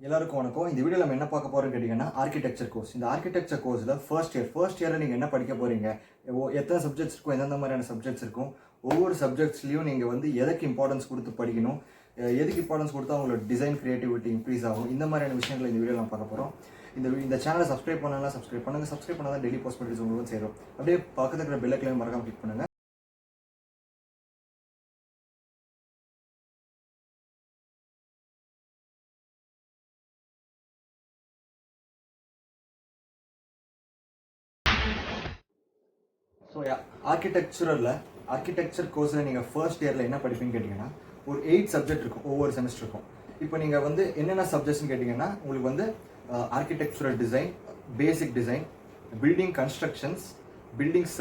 எல்லாருக்கும் வணக்கம். இந்த வீடியோ நம்ம என்ன பார்க்க போறோம்னு கேட்டிங்கன்னா ஆர்கிடெக்சர் கோர்ஸ். இந்த ஆர்கிடெக்சர் கோர்ஸில் ஃபர்ஸ்ட் இயரில் நீங்கள் என்ன படிக்க போகிறீங்க, எத்தனை சப்ஜெக்ட்ஸ் இருக்கும், எந்தெந்த மாதிரியான சப்ஜெக்ட்ஸ் இருக்கும், ஒவ்வொரு சப்ஜெக்ட்ஸ்லையும் நீங்கள் வந்து எதுக்கு இம்பார்ட்டன்ஸ் கொடுத்து படிக்கணும், எதுக்கு இம்பார்ட்டன்ஸ் கொடுத்தா அவங்களோட டிசைன் கிரியேட்டிவிட்டி இன்க்ரீஸ் ஆகும், இந்த மாதிரியான விஷயங்களை இந்த வீடியோ நம்ம பார்க்க போகிறோம். இந்த சேனலை சப்ஸ்கிரைப் பண்ணலாம், சப்ஸ்கிரைப் பண்ணால் தான் டெய்லி போஸ்ட் பண்ணிட்டு உங்களுக்கு சேரும். அப்படியே பக்கத்தில் இருக்கிற பெல் ஐக்கானை மறக்காம கிளிக் பண்ணுங்கள். ஸோ ஆர்கிடெக்சர் கோர்ஸில் நீங்கள் ஃபர்ஸ்ட் இயரில் என்ன படிப்பீங்கன்னு கேட்டிங்கன்னா, ஒரு 8 சப்ஜெக்ட் இருக்கும் ஒவ்வொரு செமஸ்டருக்கும். இப்போ நீங்கள் வந்து என்னென்ன சப்ஜெக்ட்ஸ்னு கேட்டிங்கன்னா, உங்களுக்கு வந்து ஆர்கிடெக்சரல் டிசைன், பேசிக் design, building constructions, buildings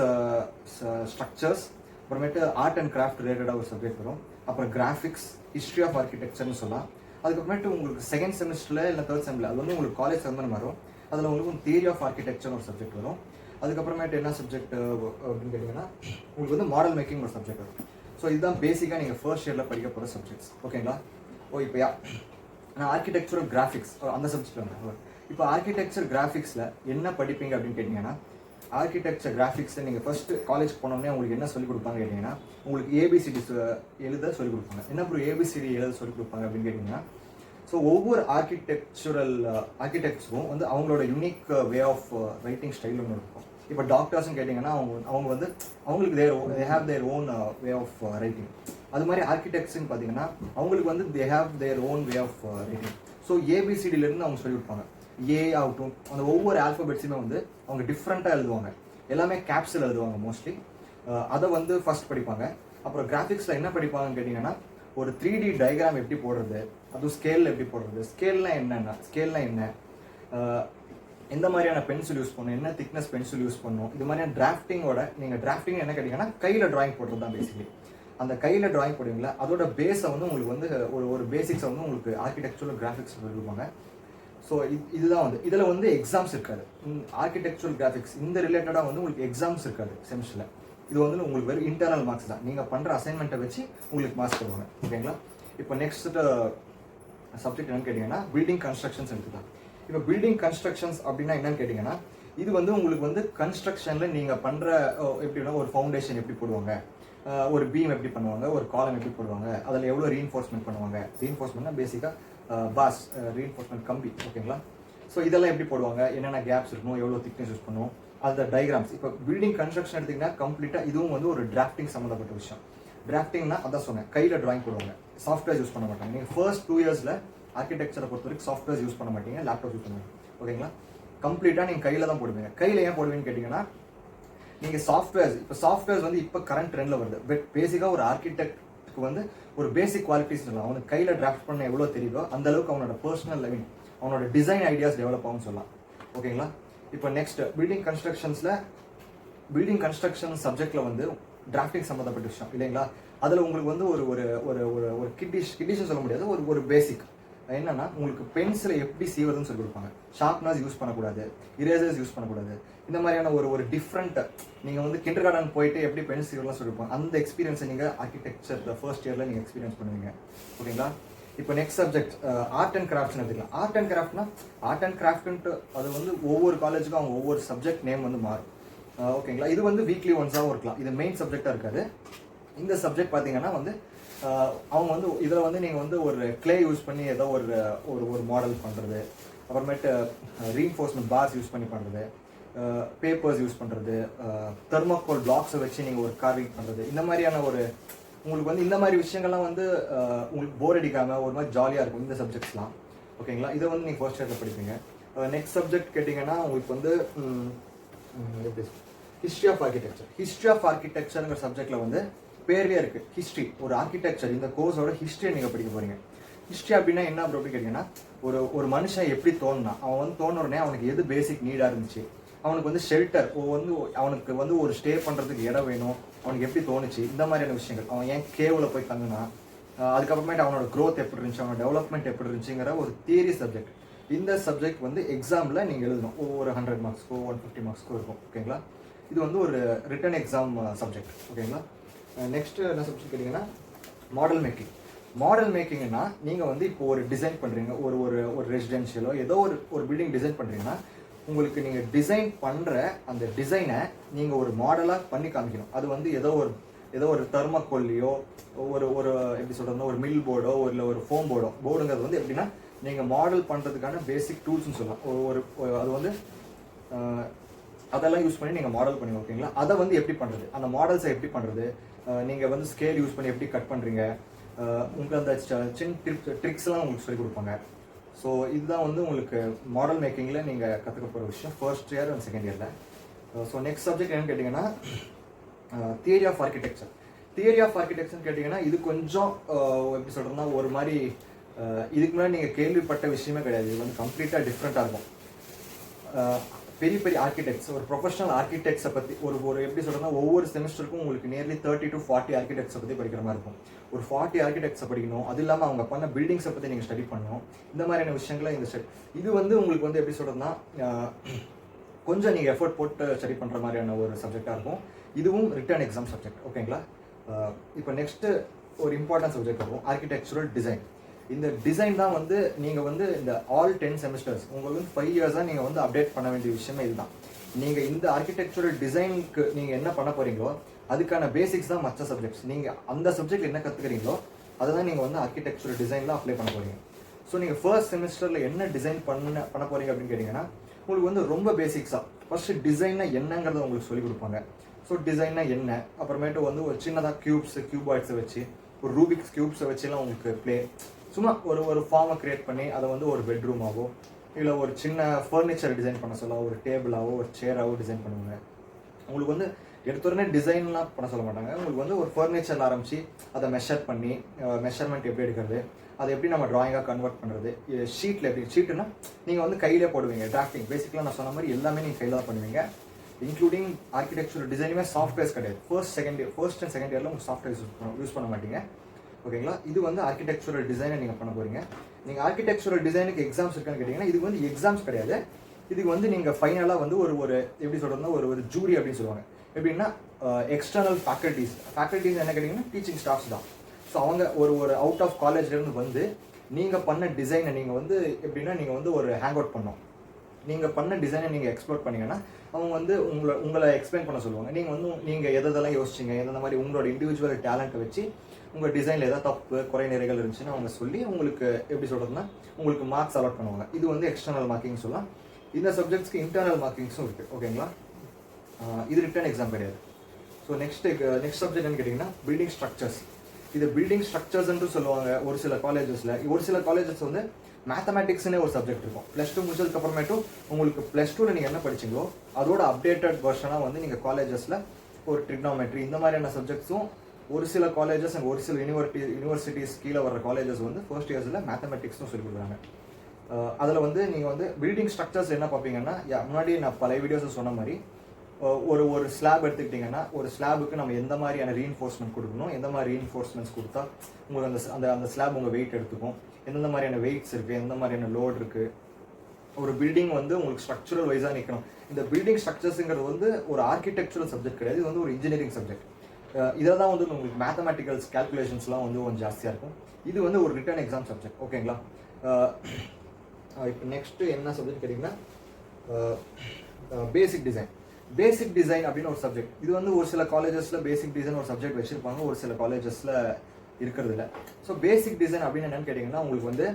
structures, அப்புறமேட்டு ஆர்ட் அண்ட் கிராஃப்ட் ரிலேட்டடாக ஒரு சப்ஜெக்ட் வரும். அப்புறம் கிராஃபிக்ஸ், ஹிஸ்ட்ரி ஆஃப் ஆர்கிடெக்சர்னு சொல்லலாம். அதுக்கப்புறமேட்டு உங்களுக்கு செகண்ட் செமஸ்டரில் இல்லை தேர்ட் செம்மில் அது வந்து உங்களுக்கு காலேஜ் சம்பந்தம் வரும். அதில் உங்களுக்கு தியரி ஆஃப் ஆர்கிடெக்சர்னு ஒரு சப்ஜெக்ட் வரும். அதுக்கப்புறமேட்டு என்ன சப்ஜெக்ட் அப்படின்னு கேட்டிங்கன்னா, உங்களுக்கு வந்து மாடல் மேக்கிங் ஒரு சப்ஜெக்ட் வரும். ஸோ இதுதான் பேசிக்காக நீங்கள் ஃபர்ஸ்ட் இயரில் படிக்க போகிற சப்ஜெக்ட்ஸ். ஓகேங்களா? இப்போ நான் ஆர்கிடெக்சரல் கிராஃபிக்ஸ் அந்த சப்ஜெக்ட் வந்தேன். இப்போ ஆர்கிடெக்சர் கிராஃபிக்ஸில் என்ன படிப்பீங்க அப்படின்னு கேட்டிங்கன்னா, ஆர்கிடெக்சர் கிராஃபிக்ஸில் நீங்கள் ஃபஸ்ட்டு காலேஜ் போனோடனே உங்களுக்கு என்ன சொல்லிக் கொடுப்பாங்க கேட்டிங்கன்னா, உங்களுக்கு ஏபிசிடி எழுத சொல்லிக் கொடுப்பாங்க. என்ன அப்புறம் ஏபிசிடி எழுத சொல்லிக் கொடுப்பாங்க அப்படின்னு கேட்டிங்கன்னா, ஸோ ஒவ்வொரு ஆர்கிடெக்ட்ஸுக்கும் வந்து அவங்களோட unique way of writing style ஒன்று இருக்கும். இப்போ டாக்டர்ஸ்ன்னு கேட்டிங்கன்னா அவங்க வந்து அவங்களுக்கு they have their own way of writing. அது மாதிரி ஆர்கிடெக்ட்ஸ்ன்னு பார்த்தீங்கன்னா அவங்களுக்கு வந்து they have their own way of writing. So ஏபிசிடியிலேருந்து அவங்க சொல்லி கொடுப்பாங்க. ஏ ஆகட்டும், அந்த ஒவ்வொரு ஆல்ஃபபெட்ஸுமே வந்து அவங்க டிஃப்ரெண்ட்டாக எழுதுவாங்க. எல்லாமே கேப்ஸில் எழுதுவாங்க மோஸ்ட்லி. அதை வந்து ஃபர்ஸ்ட் படிப்பாங்க. அப்புறம் கிராஃபிக்ஸில் என்ன படிப்பாங்கன்னு கேட்டிங்கன்னா, ஒரு 3D டயக்ராம் எப்படி போடுறது, அதுவும் ஸ்கேலில் எப்படி போடுறது, ஸ்கேல்னா என்ன, எந்த மாதிரியான பென்சில் யூஸ் பண்ணணும், என்ன திக்னஸ் பென்சில் யூஸ் பண்ணணும், இது மாதிரியான டிராஃப்டிங்கோட நீங்கள் டிராஃப்டிங் என்ன கேட்டிங்கன்னா கையில் டிராயிங் போடுறது தான் பேசிக்கலி. அந்த கையில் டிராயிங் போடுவீங்களா, அதோட பேஸை வந்து உங்களுக்கு வந்து ஒரு பேசிக்ஸை வந்து உங்களுக்கு ஆர்கிடெக்சரல் கிராஃபிக்ஸ் சொல்லிடுவாங்க. ஸோ இதுதான் வந்து இதில் வந்து எக்ஸாம்ஸ் இருக்காது. ஆர்கிடெக்சரல் கிராஃபிக்ஸ் இந்த ரிலேட்டடாக வந்து உங்களுக்கு எக்ஸாம்ஸ் இருக்காது செமஸ்டரில். இது வந்து உங்களுக்கு வெறும் இன்டர்னல் மார்க்ஸ் தான். நீங்கள் பண்ணுற அசைன்மெண்ட்டை வச்சு உங்களுக்கு மார்க்ஸ் தருவாங்க. ஓகேங்களா? இப்போ நெக்ஸ்ட் சப்ஜெக்ட் என்னன்னு கேட்டிங்கன்னா, பில்டிங் கன்ஸ்ட்ரக்ஷன்ஸ் எடுத்துக்கலாம். இப்போ பில்டிங் கன்ஸ்ட்ரக்ஷன்ஸ் அப்படின்னா என்னன்னு கேட்டிங்கன்னா, இது வந்து உங்களுக்கு வந்து கன்ஸ்ட்ரக்ஷனில் நீங்கள் பண்ணுற எப்படின்னா, ஒரு ஃபவுண்டேஷன் எப்படி போடுவாங்க, ஒரு பீம் எப்படி பண்ணுவாங்க, ஒரு காலம் எப்படி போடுவாங்க, அதில் எவ்வளோ ரீஎன்ஃபோர்ஸ்மெண்ட் பண்ணுவாங்க. ரீஎன்ஃபோர்ஸ்மெண்ட்னா பேசிக்காக பாஸ் ரீஎன்ஃபோர்ஸ்மெண்ட் கம்பி. ஓகேங்களா? ஸோ இதெல்லாம் எப்படி போடுவாங்க, என்னென்ன கேப்ஸ் இருக்கணும், எவ்வளோ திக்னஸ் யூஸ் பண்ணுவோம், அந்த டயக்ராம்ஸ். இப்போ பில்டிங் கன்ஸ்ட்ரக்ஷன் எடுத்திங்கன்னா கம்ப்ளீட்டாக இதுவும் வந்து ஒரு டிராஃப்டிங் சம்மந்தப்பட்ட விஷயம். டிராஃப்டிங்னா அதான் சொன்னேன், கையில் டிராயிங் போடுவாங்க, சாஃப்ட்வேர் யூஸ் பண்ண மாட்டாங்க. நீங்கள் ஃபர்ஸ்ட் 2 இயர்ஸில் ஆர்கிடெக்சரை பொறுத்த வரைக்கும் சாஃப்ட்வேர் யூஸ் பண்ண மாட்டீங்க, லேப்டாப் யூஸ் பண்ணுவீங்க. ஓகேங்களா? கம்ப்ளீட்டாக நீங்கள் கையில் தான் போடுவீங்க. கையில் ஏன் போடுவீங்கன்னு கேட்டிங்கன்னா, நீங்கள் சாஃப்ட்வேர்ஸ் வந்து இப்போ கரண்ட் ட்ரெண்டில் வருது. பட் பேசிக்காக ஒரு ஆர்கிடெக்ட்க்கு வந்து ஒரு பேசிக் குவாலிட்டிஸ் சொல்லலாம். அவனுக்கு கையில் டிராஃப்ட் பண்ண எவ்வளோ தெரியுதோ அந்த அளவுக்கு அவனோட பர்சனல் லெவலிங், அவனோட டிசைன் ஐடியாஸ் டெவலப் ஆகும்னு சொல்லலாம். ஓகேங்களா? இப்போ நெக்ஸ்ட் பில்டிங் கன்ஸ்ட்ரக்ஷன் சப்ஜெக்டில் வந்து டிராஃப்டிங் சம்மந்தப்பட்ட விஷயம் இல்லைங்களா? அதில் உங்களுக்கு வந்து ஒரு ஒரு ஒரு ஒரு ஒரு கிட்டிஷன் சொல்ல முடியாது, ஒரு பேசிக் என்னன்னா, உங்களுக்கு பென்சிலை எப்படி சீவதுன்னு சொல்லி கொடுப்பாங்க. ஷார்ப்னர்ஸ் யூஸ் பண்ணக்கூடாது, இரேசர்ஸ் யூஸ் பண்ணக்கூடாது. இந்த மாதிரியான ஒரு டிஃப்ரெண்ட் நீங்கள் வந்து கிண்டர் கார்டன் போயிட்டு எப்படி பென்சில் சீவர்லாம் சொல்லியிருப்பாங்க. அந்த எக்ஸ்பீரியன்ஸை நீங்கள் ஆர்கிடெக்சர் ஃபர்ஸ்ட் இயரில் நீங்கள் எக்ஸ்பீரியன்ஸ் பண்ணுவீங்க. ஓகேங்களா? இப்போ நெக்ஸ்ட் சப்ஜெக்ட் ஆர்ட் அண்ட் கிராஃப்ட்ஸ்னு எடுத்துக்கலாம். ஆர்ட் அண்ட் கிராஃப்ட்ன்ட்டு அது வந்து ஒவ்வொரு காலேஜுக்கும் அவங்க ஒவ்வொரு சப்ஜெக்ட் நேம் வந்து மாறும். ஓகேங்களா? இது வந்து வீக்லி ஒன்ஸாகவும் இருக்கலாம். இது மெயின் சப்ஜெக்டாக இருக்காது. இந்த சப்ஜெக்ட் பார்த்தீங்கன்னா வந்து அவங்க வந்து இதில் வந்து நீங்கள் வந்து ஒரு கிளே யூஸ் பண்ணி ஏதோ ஒரு மாடல் பண்ணுறது, அப்புறமேட்டு ரீஎன்ஃபோர்ஸ்மெண்ட் பார்ஸ் யூஸ் பண்ணி பண்ணுறது, பேப்பர்ஸ் யூஸ் பண்ணுறது, தெர்மோகோல் பிளாக்ஸை வச்சு நீங்கள் ஒரு கார்விங் பண்ணுறது, இந்த மாதிரியான உங்களுக்கு வந்து இந்த மாதிரி விஷயங்கள்லாம் வந்து உங்களுக்கு போர் அடிக்காமல் ஒரு மாதிரி ஜாலியாக இருக்கும் இந்த சப்ஜெக்ட்ஸ்லாம். ஓகேங்களா? இதை வந்து நீங்கள் ஃபர்ஸ்ட் இயரில் படிப்பீங்க. நெக்ஸ்ட் சப்ஜெக்ட் கேட்டிங்கன்னா, உங்களுக்கு வந்து ஹிஸ்ட்ரி ஆஃப் ஆர்கிடெக்சருங்கிற சப்ஜெக்டில் வந்து பேர்லேயே இருக்குது ஹிஸ்ட்ரி. ஒரு ஆர்கிடெக்சர் இந்த கோர்ஸோட ஹிஸ்ட்ரியை நீங்கள் படிக்க போகிறீங்க. ஹிஸ்ட்ரி அப்படின்னா என்ன அப்படின்னு கேட்டிங்கன்னா, ஒரு மனுஷன் எப்படி தோணுனா, அவன் வந்து தோணுறனே அவனுக்கு எது பேசிக் நீடாக இருந்துச்சு, அவனுக்கு வந்து ஷெல்டர் வந்து அவனுக்கு வந்து ஒரு ஸ்டே பண்ணுறதுக்கு இடம் வேணும், அவனுக்கு எப்படி தோணுச்சு, இந்த மாதிரியான விஷயங்கள். அவன் ஏன் கேவில் போய் தங்குனா, அதுக்கப்புறமேட்டு அவனோட க்ரோத் எப்படி இருந்துச்சு, அவனோட டெவலப்மெண்ட் எப்படி இருந்துச்சுங்கிற ஒரு தியரி சப்ஜெக்ட். இந்த சப்ஜெக்ட் வந்து எக்ஸாமில் நீங்கள் எழுதணும். ஒவ்வொரு 100 மார்க்ஸ்க்கோ 150 மார்க்ஸ்க்கோ இருக்கும். ஓகேங்களா? இது வந்து ஒரு ரிட்டன் எக்ஸாம் சப்ஜெக்ட். ஓகேங்களா? நெக்ஸ்ட் என்ன சப்ஜெக்ட் கேட்டிங்கன்னா, மாடல் மாடல் மேக்கிங்னா நீங்கள் வந்து இப்போ ஒரு டிசைன் பண்ணுறீங்க, ஒரு ஒரு ஒரு ரெசிடென்ஷியலோ ஏதோ ஒரு பில்டிங் டிசைன் பண்ணுறீங்கன்னா உங்களுக்கு நீங்கள் டிசைன் பண்ணுற அந்த டிசைனை நீங்கள் ஒரு மாடலாக பண்ணி காமிக்கணும். அது வந்து ஏதோ ஒரு தெர்மோகோல்லையோ ஒரு ஒரு எப்படி சொல்கிறதுனா ஒரு மில் போர்டோ இல்லை ஒரு ஃபோம் போர்டுங்கிறது வந்து எப்படின்னா நீங்கள் மாடல் பண்ணுறதுக்கான பேசிக் டூல்ஸ்னு சொல்லலாம். அது வந்து அதெல்லாம் யூஸ் பண்ணி நீங்கள் மாடல் பண்ணி ஓகேங்களா. அதை வந்து எப்படி பண்ணுறது, அந்த மாடல்ஸை எப்படி பண்ணுறது, நீங்கள் வந்து ஸ்கேல் யூஸ் பண்ணி எப்படி கட் பண்ணுறீங்க, உங்களுக்கு அந்த சின்ன ட்ரிக்ஸ்லாம் உங்களுக்கு சொல்லிக் கொடுப்பாங்க. ஸோ இதுதான் வந்து உங்களுக்கு மாடல் மேக்கிங்கில் நீங்கள் கற்றுக்க போகிற விஷயம் ஃபர்ஸ்ட் இயர் அண்ட் செகண்ட் இயரில். ஸோ நெக்ஸ்ட் சப்ஜெக்ட் என்னன்னு கேட்டிங்கன்னா theory of architecture. Theory of ஆர்கிடெக்சர்னு கேட்டிங்கன்னா இது கொஞ்சம் எப்படி சொல்கிறதுனா ஒரு மாதிரி இதுக்கு முன்னாடி நீங்கள் கேள்விப்பட்ட விஷயமே கிடையாது. இது வந்து கம்ப்ளீட்டாக டிஃப்ரெண்ட்டாக இருக்கும். பெரிய பெரிய ஆர்கிடெக்ட்ஸ், ஒரு ப்ரொஃபஷனல் ஆர்கிடெக்ட்ஸை பற்றி ஒரு எப்படி சொல்கிறதுனா ஒவ்வொரு செமஸ்டருக்கும் உங்களுக்கு நியர்லி 30 to 40 ஆர்கிடெக்ட்ஸை பற்றி படிக்கிற மாதிரி இருக்கும். ஒரு 40 ஆர்கிடெக்ட்ஸை படிக்கணும். அது இல்லாமல் அவங்க பண்ண பில்டிங்ஸை பற்றி நீங்கள் ஸ்டடி பண்ணணும். இந்த மாதிரியான விஷயங்களை இது வந்து உங்களுக்கு வந்து எப்படி சொல்கிறதுனா கொஞ்சம் நீங்கள் எஃபர்ட் போட்டு ஸ்டடி பண்ணுற மாதிரியான ஒரு சப்ஜெக்டாக இருக்கும். இதுவும் ரிட்டன் எக்ஸாம் சப்ஜெக்ட் ஓகேங்களா. இப்போ நெக்ஸ்ட்டு ஒரு இம்பார்ட்டன்ட் சப்ஜெக்ட் இருக்கும் ஆர்கிடெக்சரல் டிசைன். இந்த டிசைன் தான் வந்து நீங்கள் வந்து இந்த ஆல் 10 செமஸ்டர்ஸ் உங்களுக்கு வந்து 5 இயர்ஸாக நீங்கள் வந்து அப்டேட் பண்ண வேண்டிய விஷயமே இதுதான். நீங்கள் இந்த ஆர்கிடெக்சரல் டிசைனுக்கு நீங்கள் என்ன பண்ண போகிறீங்களோ அதுக்கான பேசிக்ஸ் தான் மற்ற சப்ஜெக்ட்ஸ். நீங்கள் அந்த சப்ஜெக்ட் என்ன கற்றுக்கிறீங்களோ அதை தான் நீங்கள் வந்து ஆர்கிடெக்சரல் டிசைனில் அப்ளை பண்ண போகிறீங்க. ஸோ நீங்கள் ஃபர்ஸ்ட் செமஸ்டரில் என்ன டிசைன் பண்ண போகிறீங்க அப்படின்னு கேட்டிங்கன்னா உங்களுக்கு வந்து ரொம்ப பேசிக்ஸாக ஃபர்ஸ்ட் டிசைன்னா என்னங்கிறத உங்களுக்கு சொல்லிக் கொடுப்பாங்க. ஸோ டிசைன்னா என்ன, அப்புறமேட்டு வந்து ஒரு சின்னதாக கியூபாய்ட்ஸை வச்சு ஒரு ரூபிக்ஸ் கியூப்ஸை வச்சுலாம் உங்களுக்கு சும்மா ஒரு ஃபார்மை க்ரியேட் பண்ணி அதை வந்து ஒரு பெட்ரூமாவோ இல்லை ஒரு சின்ன ஃபர்னிச்சர் டிசைன் பண்ண சொல்ல ஒரு டேபிளாவோ ஒரு சேராவோ டிசைன் பண்ணுவாங்க. உங்களுக்கு வந்து எடுத்தோடனே டிசைன்லாம் பண்ண சொல்ல மாட்டாங்க. உங்களுக்கு வந்து ஒரு ஃபர்னிச்சரில் ஆரம்பித்து அதை மெஷர் பண்ணி மெஷர்மெண்ட் எப்படி எடுக்கிறது, அதை எப்படி நம்ம ட்ராயிங்காக கன்வெர்ட் பண்ணுறது, ஷீட்டில் எப்படி ஷீட்டுன்னா நீங்கள் வந்து கையிலே போடுவீங்க. டிராஃப்டிங் பேசிக்கலாக நான் சொன்ன மாதிரி எல்லாமே நீங்கள் கையில் தான் பண்ணுவீங்க. இன்க்ளூடிங் ஆர்கிடெக்சரல் டிசைனுமே சாஃப்ட்வேர்ஸ் கிடையாது. ஃபர்ஸ்ட் அண்ட் செகண்ட் இயரில் உங்களுக்கு சாஃப்ட்வேர்ஸ் யூஸ் பண்ண மாட்டீங்க ஓகேங்களா. இது வந்து ஆர்கிடெக்சரல் டிசைனை நீங்கள் பண்ண போகிறீங்க. நீங்கள் ஆர்கிடெக்சரல் டிசைனுக்கு எக்ஸாம்ஸ் இருக்கான்னு கேட்டிங்கன்னா இதுக்கு வந்து எக்ஸாம்ஸ் கிடையாது. இதுக்கு வந்து நீங்கள் ஃபைனலாக வந்து ஒரு எப்படி சொல்கிறதுனா ஒரு ஜூரி அப்படின்னு சொல்லுவாங்க. எப்படின்னா எக்ஸ்டர்னல் ஃபேக்கல்ட்டிஸ் என்ன கேட்டிங்கன்னா டீச்சிங் ஸ்டாஃப்ஸ் தான். ஸோ அவங்க ஒரு அவுட் ஆஃப் காலேஜ்லேருந்து வந்து நீங்கள் பண்ண டிசைனை நீங்கள் வந்து எப்படின்னா நீங்கள் வந்து ஒரு ஹேங் அவுட் பண்ணோம். நீங்கள் பண்ண டிசைனை நீங்கள் எக்ஸ்ப்ளோர் பண்ணிங்கன்னா அவங்க வந்து உங்களை எக்ஸ்பிளைன் பண்ண சொல்லுவாங்க. நீங்கள் எதெல்லாம் யோசிச்சிங்க, எந்த மாதிரி உங்களோட இண்டிவிஜுவல் டேலண்ட்டை வச்சு உங்கள் டிசைனில் ஏதாவது தப்பு குறை நிறைகள் இருந்துச்சுன்னா அவங்க சொல்லி உங்களுக்கு எப்படி சொல்கிறதுனா உங்களுக்கு மார்க்ஸ் அலாட் பண்ணுவாங்க. இது வந்து எக்ஸ்டர்னல் மார்க்கிங் சொல்லலாம். இந்த சப்ஜெக்ட்ஸ்க்கு இன்டர்னல் மார்க்கிங்ஸும் இருக்குது ஓகேங்களா. இது ரிட்டன் எக்ஸாம் கிடையாது. ஸோ நெக்ஸ்ட் சப்ஜெக்ட் என்னன்னு கேட்டிங்கன்னா பில்டிங் ஸ்ட்ரக்சர்ஸ். இது பில்டிங் ஸ்ட்ரக்சர்ஸ்ன்ட்டு சொல்லுவாங்க ஒரு சில காலேஜஸ் வந்து மேத்தமேட்டிக்ஸ்னே ஒரு சப்ஜெக்ட் இருக்கும். +2 முடிச்சதுக்கு அப்புறமேட்டும் உங்களுக்கு +2ல நீங்கள் என்ன படிச்சிங்களோ அதோட அப்டேட்டட் வெர்ஷனாக வந்து நீங்கள் காலேஜஸில் ஒரு ட்ரிக்னாமெட்ரி இந்த மாதிரியான சப்ஜெக்ட்ஸும் ஒரு சில காலேஜஸ் அண்ட் ஒரு சில யூனிவர்சிட்டிஸ் கீழே வர காலேஜஸ் வந்து ஃபர்ஸ்ட் இயர்ஸில் மேத்தமெட்டிக்ஸ்னு சொல்லி கொடுக்குறாங்க. அதில் வந்து நீங்கள் வந்து பில்டிங் ஸ்ட்ரக்சர்ஸ் என்ன பார்ப்பீங்கன்னா முன்னாடி நான் பல வீடியோஸில் சொன்ன மாதிரி ஒரு ஸ்லாப் எடுத்துக்கிட்டிங்கன்னா ஒரு ஸ்லாபுக்கு நம்ம எந்த மாதிரியான ரீஎன்ஃபோர்ஸ்மெண்ட் கொடுக்கணும், எந்த மாதிரி ரீஎன்ஃபோர்ஸ்மெண்ட்ஸ் கொடுத்தா உங்களுக்கு அந்த ஸ்லாப் உங்கள் வெயிட் எடுத்துக்கும், எந்தெந்த மாதிரியான வெயிட்ஸ் இருக்குது, எந்த மாதிரியான லோட் இருக்குது. ஒரு பில்டிங் வந்து உங்களுக்கு ஸ்ட்ரக்சரல் வைஸாக நிற்கணும். இந்த பில்டிங் ஸ்ட்ரக்சர்ஸுங்கிறது வந்து ஒரு ஆர்கிடெக்சரல் சப்ஜெக்ட் கிடையாது, இது வந்து ஒரு இன்ஜினியரிங் சப்ஜெக்ட். இதில் தான் வந்து உங்களுக்கு மேத்தமெட்டிக்கல்ஸ் கேல்குலேஷன்ஸ்லாம் வந்து கொஞ்சம் ஜாஸ்தியாக இருக்கும். இது வந்து ஒரு ரிட்டன் எக்ஸாம் சப்ஜெக்ட் ஓகேங்களா. இப்போ நெக்ஸ்ட்டு என்ன சப்ஜெக்ட் கேட்டிங்கன்னா பேசிக் டிசைன் அப்படின்னு ஒரு சப்ஜெக்ட். இது வந்து ஒரு சில காலேஜஸில் பேசிக் டிசைன் ஒரு சப்ஜெக்ட் வச்சுருப்பாங்க, ஒரு சில காலேஜஸில் இருக்கிறது இல்லை. ஸோ பேசிக் டிசைன் அப்படின்னு என்னென்னு கேட்டிங்கன்னா உங்களுக்கு வந்து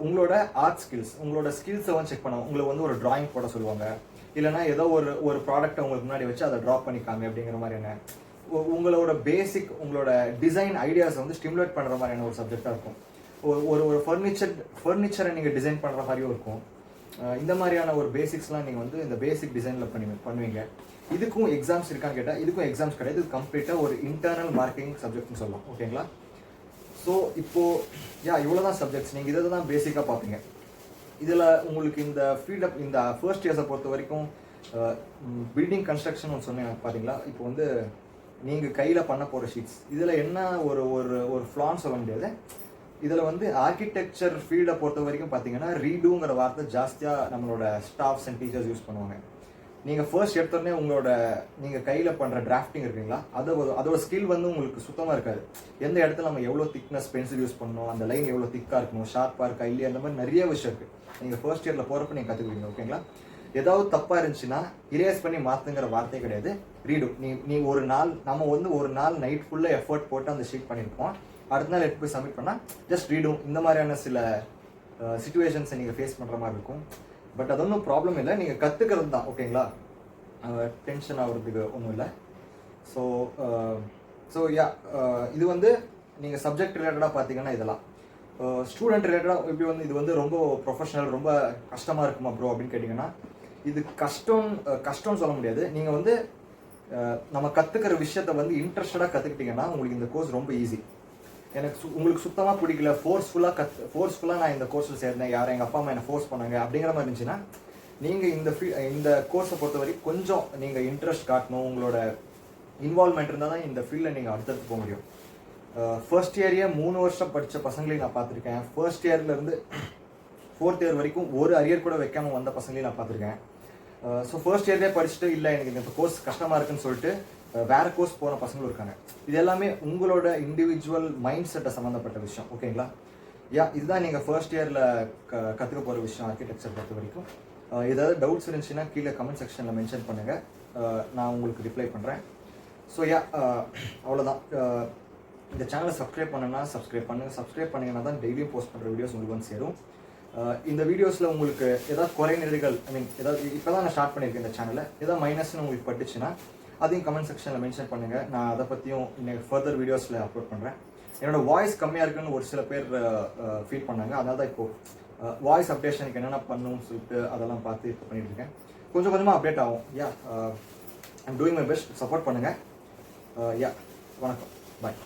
உங்களோட ஆர்ட் ஸ்கில்ஸ், உங்களோட ஸ்கில்ஸை வந்து செக் பண்ணுவாங்க. உங்களுக்கு வந்து ஒரு டிராயிங் போட சொல்லுவாங்க, இல்லைனா ஏதோ ஒரு ப்ராடக்ட்டை உங்களுக்கு முன்னாடி வச்சு அதை ட்ரா பண்ணிக்காங்க அப்படிங்கிற மாதிரியான உங்களோட பேசிக் உங்களோட டிசைன் ஐடியாஸை வந்து ஸ்டிமுலேட் பண்ணுற மாதிரியான ஒரு சப்ஜெக்டாக இருக்கும். ஒரு ஃபர்னிச்சரை நீங்கள் டிசைன் பண்ணுற மாதிரியும் இருக்கும். இந்த மாதிரியான ஒரு பேசிக்ஸ்லாம் நீங்கள் வந்து இந்த பேசிக் டிசைனில் பண்ணுவீங்க. இதுக்கும் எக்ஸாம்ஸ் இருக்கான்னு கேட்டால் இதுக்கும் எக்ஸாம்ஸ் கிடையாது. இது கம்ப்ளீட்டாக ஒரு இன்டர்னல் மார்க்கிங் சப்ஜெக்ட்னு சொல்லலாம் ஓகேங்களா. ஸோ இப்போது இவ்வளோ தான் சப்ஜெக்ட்ஸ். நீங்கள் இதை தான் பேசிக்காக பார்ப்பீங்க. இதில் உங்களுக்கு இந்த ஃபீல்டப் இந்த ஃபர்ஸ்ட் இயர்ஸை பொறுத்த வரைக்கும் பில்டிங் கன்ஸ்ட்ரக்ஷன் ஒன்று சொன்னேன் பார்த்தீங்களா. இப்போ வந்து நீங்கள் கையில் பண்ண போகிற ஷீட்ஸ் இதில் என்ன ஒரு ஃப்ளான்னு சொல்ல முடியாது. இதில் வந்து ஆர்கிடெக்சர் ஃபீல்டை பொறுத்த வரைக்கும் பார்த்தீங்கன்னா ரீடூங்கிற வார்த்தை ஜாஸ்தியாக நம்மளோட ஸ்டாஃப்ஸ் அண்ட் டீச்சர்ஸ் யூஸ் பண்ணுவாங்க. நீங்கள் ஃபர்ஸ்ட் எடுத்தோடனே உங்களோட நீங்கள் கையில் பண்ணுற டிராஃப்டிங் இருக்குங்களா அதோட ஸ்கில் வந்து உங்களுக்கு சுத்தமாக இருக்காது. எந்த இடத்துல நம்ம எவ்வளோ திக்னஸ் பென்சில் யூஸ் பண்ணணும், அந்த லைன் எவ்வளோ திக்காக இருக்கணும், ஷார்ப்பாக இருக்கா இல்லையா, அந்த மாதிரி நிறைய விஷயம் இருக்குது. நீங்கள் ஃபர்ஸ்ட் இயரில் போகிறப்ப நீங்கள் கற்றுக்குவீங்க. ஓகேங்களா? ஏதாவது தப்பாக இருந்துச்சுன்னா இரேஸ் பண்ணி மாற்றுங்கிற வார்த்தை கிடையாது, ரீடு. நீ ஒரு நாள் நைட் ஃபுல்லாக எஃபர்ட் போட்டு அந்த ஷீட் பண்ணியிருப்போம். அடுத்த நாள் எடுத்து போய் சப்மிட் பண்ணால் ஜஸ்ட் ரீடும். இந்த மாதிரியான சில சிச்சுவேஷன்ஸை நீங்கள் ஃபேஸ் பண்ணுற மாதிரி இருக்கும். பட் அது ஒன்றும் ப்ராப்ளம் இல்லை, நீங்கள் கற்றுக்கிறது தான். ஓகேங்களா? டென்ஷன் ஆகிறதுக்கு ஒன்றும் இல்லை. ஸோ இது வந்து நீங்கள் சப்ஜெக்ட் ரிலேட்டடாக பார்த்தீங்கன்னா இதெல்லாம் ஸ்டூடெண்ட் ரிலேட்டடாக இப்படி வந்து இது வந்து ரொம்ப ப்ரொஃபஷனல், ரொம்ப கஷ்டமாக இருக்குமா ப்ரோ அப்படின்னு கேட்டிங்கன்னா, இது கஷ்டம்னு சொல்ல முடியாது. நீங்கள் வந்து நம்ம கற்றுக்கிற விஷயத்த வந்து இன்ட்ரெஸ்டடாக கற்றுக்கிட்டிங்கன்னா உங்களுக்கு இந்த கோர்ஸ் ரொம்ப ஈஸி. உங்களுக்கு சுத்தமாக பிடிக்கல, ஃபோர்ஸ்ஃபுல்லாக நான் இந்த கோர்ஸில் சேர்ந்தேன், யாரும் எங்கள் அப்பா அம்மா என்னை ஃபோர்ஸ் பண்ணாங்க அப்படிங்கிற மாதிரி இருந்துச்சுன்னா, நீங்கள் இந்த கோர்ஸை பொறுத்த வரைக்கும் கொஞ்சம் நீங்கள் இன்ட்ரெஸ்ட் காட்டணும், உங்களோட இன்வால்மெண்ட் இருந்தால் தான் இந்த ஃபீல்டில் நீங்கள் அடுத்தடுத்து போக முடியும். ஃபர்ஸ்ட் இயரையே 3 வருஷம் படித்த பசங்களையும் நான் பார்த்துருக்கேன். ஃபர்ஸ்ட் இயர்லேருந்து 4th இயர் வரைக்கும் ஒரு அரியர் கூட வைக்காமல் வந்த பசங்களையும் நான் பார்த்துருக்கேன். ஸோ ஃபர்ஸ்ட் இயர்லேயே படிச்சுட்டு இல்லை எனக்கு இந்த கோர்ஸ் கஷ்டமாக இருக்குன்னு சொல்லிட்டு வேறு கோர்ஸ் போன பசங்களும் இருக்காங்க. இது எல்லாமே உங்களோட இண்டிவிஜுவல் மைண்ட் செட்டை சம்மந்தப்பட்ட விஷயம். ஓகேங்களா? இதுதான் நீங்கள் ஃபர்ஸ்ட் இயரில் கற்றுக்க போகிற விஷயம் ஆர்கிடெக்சர் பொறுத்த வரைக்கும். ஏதாவது டவுட்ஸ் இருந்துச்சுன்னா கீழே கமெண்ட் செக்ஷனில் மென்ஷன் பண்ணுங்கள், நான் உங்களுக்கு ரிப்ளை பண்ணுறேன். ஸோ அவ்வளோதான். இந்த சேனலை சப்ஸ்கிரைப் பண்ணுன்னா சப்ஸ்கிரைப் பண்ணிங்கன்னா தான் டெய்லியும் போஸ்ட் பண்ணுற வீடியோஸ் உங்களுக்கு வந்து சேரும். இந்த வீடியோஸில் உங்களுக்கு ஏதாவது குறைநிறைகள், ஏதாவது இப்போ தான் நான் ஸ்டார்ட் பண்ணியிருக்கேன் இந்த சேனலில், ஏதாவது மைனஸ்னு உங்களுக்கு பட்டுச்சுன்னா அதையும் கமெண்ட் செக்ஷனில் மென்ஷன் பண்ணுங்கள். நான் அதை பற்றியும் இன்னைக்கு ஃபர்தர் வீடியோஸில் அப்லோட் பண்ணுறேன். என்னோடய வாய்ஸ் கம்மியாக இருக்குன்னு ஒரு சில பேர் ஃபீல் பண்ணாங்க. அதனால தான் இப்போது வாய்ஸ் அப்டேஷனுக்கு என்னென்ன பண்ணணும்னு சொல்லிட்டு அதெல்லாம் பார்த்து இப்போ பண்ணிட்டு இருக்கேன். கொஞ்சம் கொஞ்சமாக அப்டேட் ஆகும். I'm doing my best. Support பண்ணுங்கள். வணக்கம். பாய்.